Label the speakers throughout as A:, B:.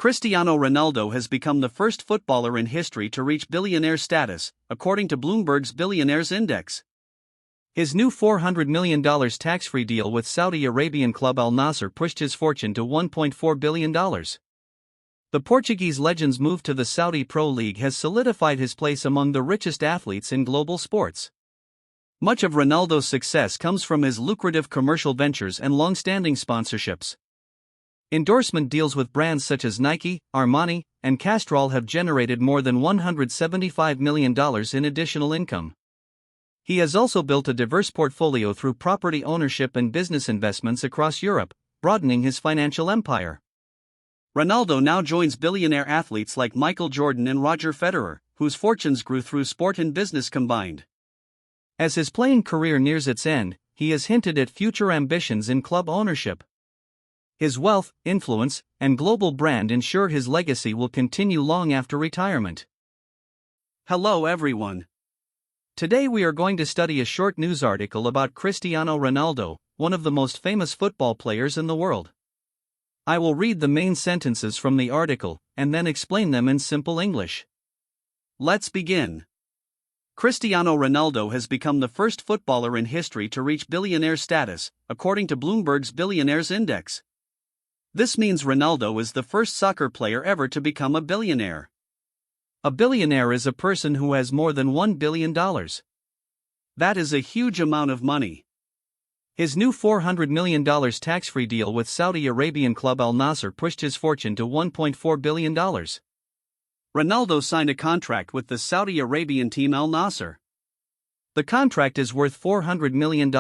A: Cristiano Ronaldo has become the first footballer in history to reach billionaire status, according to Bloomberg's Billionaires Index. His new $400 million tax-free deal with Saudi Arabian club Al Nassr pushed his fortune to $1.4 billion. The Portuguese legend's move to the Saudi Pro League has solidified his place among the richest athletes in global sports. Much of Ronaldo's success comes from his lucrative commercial ventures and long-standing sponsorships. Endorsement deals with brands such as Nike, Armani, and Castrol have generated more than $175 million in additional income. He has also built a diverse portfolio through property ownership and business investments across Europe, broadening his financial empire. Ronaldo now joins billionaire athletes like Michael Jordan and Roger Federer, whose fortunes grew through sport and business combined. As his playing career nears its end, he has hinted at future ambitions in club ownership. His wealth, influence, and global brand ensure his legacy will continue long after retirement. Hello everyone. Today we are going to study a short news article about Cristiano Ronaldo, one of the most famous football players in the world. I will read the main sentences from the article, and then explain them in simple English. Let's begin. Cristiano Ronaldo has become the first footballer in history to reach billionaire status, according to Bloomberg's Billionaires Index. This means Ronaldo is the first soccer player ever to become a billionaire. A billionaire is a person who has more than $1 billion. That is a huge amount of money. His new $400 million tax-free deal with Saudi Arabian club Al Nassr pushed his fortune to $1.4 billion. Ronaldo signed a contract with the Saudi Arabian team Al Nassr. The contract is worth $400 million,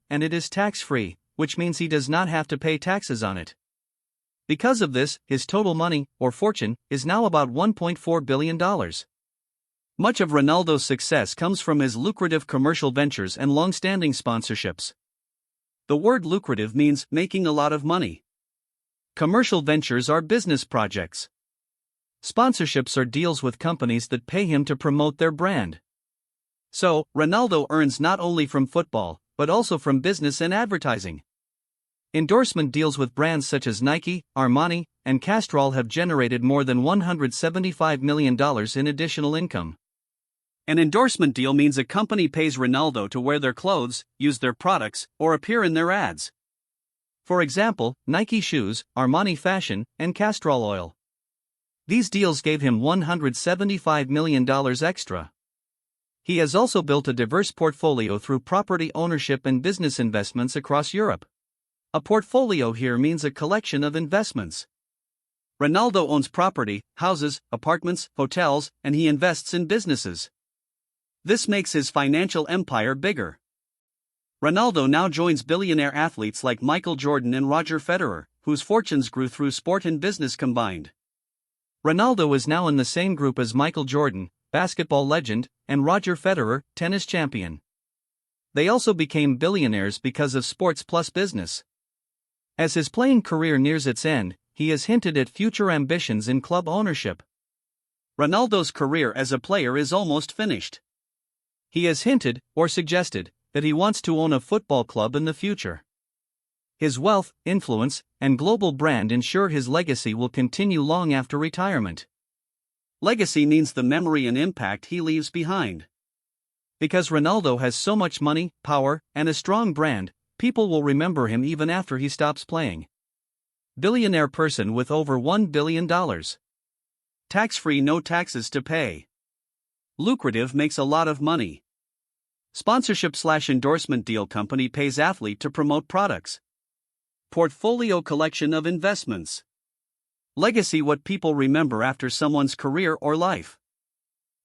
A: and it is tax-free, which means he does not have to pay taxes on it. Because of this, his total money, or fortune, is now about $1.4 billion. Much of Ronaldo's success comes from his lucrative commercial ventures and long-standing sponsorships. The word lucrative means making a lot of money. Commercial ventures are business projects. Sponsorships are deals with companies that pay him to promote their brand. So, Ronaldo earns not only from football, but also from business and advertising. Endorsement deals with brands such as Nike, Armani, and Castrol have generated more than $175 million in additional income. An endorsement deal means a company pays Ronaldo to wear their clothes, use their products, or appear in their ads. For example, Nike shoes, Armani fashion, and Castrol oil. These deals gave him $175 million extra. He has also built a diverse portfolio through property ownership and business investments across Europe. A portfolio here means a collection of investments. Ronaldo owns property, houses, apartments, hotels, and he invests in businesses. This makes his financial empire bigger. Ronaldo now joins billionaire athletes like Michael Jordan and Roger Federer, whose fortunes grew through sport and business combined. Ronaldo is now in the same group as Michael Jordan, basketball legend, and Roger Federer, tennis champion. They also became billionaires because of sports plus business. As his playing career nears its end, he has hinted at future ambitions in club ownership. Ronaldo's career as a player is almost finished. He has hinted, or suggested, that he wants to own a football club in the future. His wealth, influence, and global brand ensure his legacy will continue long after retirement. Legacy means the memory and impact he leaves behind. Because Ronaldo has so much money, power, and a strong brand, people will remember him even after he stops playing. Billionaire person with over $1 billion. Tax-free, no taxes to pay. Lucrative, makes a lot of money. Sponsorship/endorsement deal, company pays athlete to promote products. Portfolio, collection of investments. Legacy, what people remember after someone's career or life.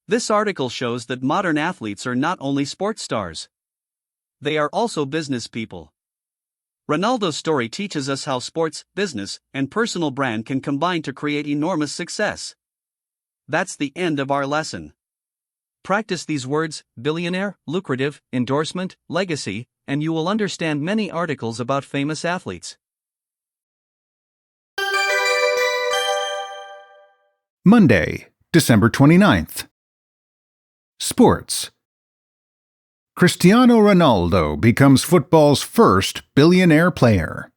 A: This article shows that modern athletes are not only sports stars. They are also business people. Ronaldo's story teaches us how sports, business, and personal brand can combine to create enormous success. That's the end of our lesson. Practice these words: billionaire, lucrative, endorsement, legacy, and you will understand many articles about famous athletes.
B: Monday, December 29th. Sports. Cristiano Ronaldo becomes football's first billionaire player.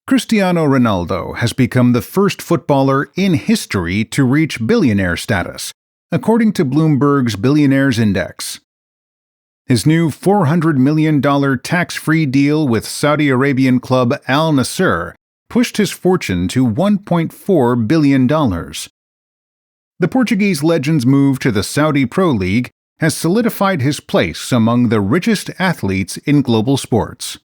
B: Cristiano Ronaldo has become the first footballer in history to reach billionaire status, according to Bloomberg's Billionaires Index. His new $400 million tax-free deal with Saudi Arabian club Al Nassr pushed his fortune to $1.4 billion. The Portuguese legend's move to the Saudi Pro League has solidified his place among the richest athletes in global sports.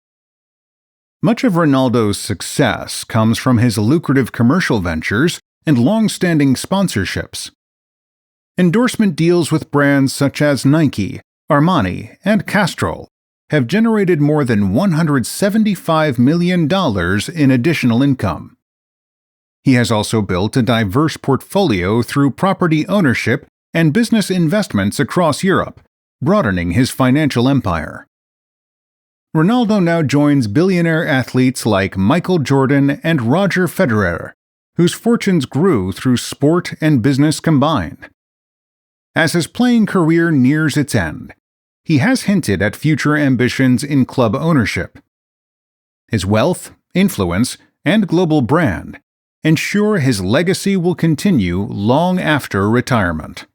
B: Much of Ronaldo's success comes from his lucrative commercial ventures and long-standing sponsorships. Endorsement deals with brands such as Nike, Armani, and Castrol have generated more than $175 million in additional income. He has also built a diverse portfolio through property ownership and business investments across Europe, broadening his financial empire. Ronaldo now joins billionaire athletes like Michael Jordan and Roger Federer, whose fortunes grew through sport and business combined. As his playing career nears its end, he has hinted at future ambitions in club ownership. His wealth, influence, and global brand ensure his legacy will continue long after retirement.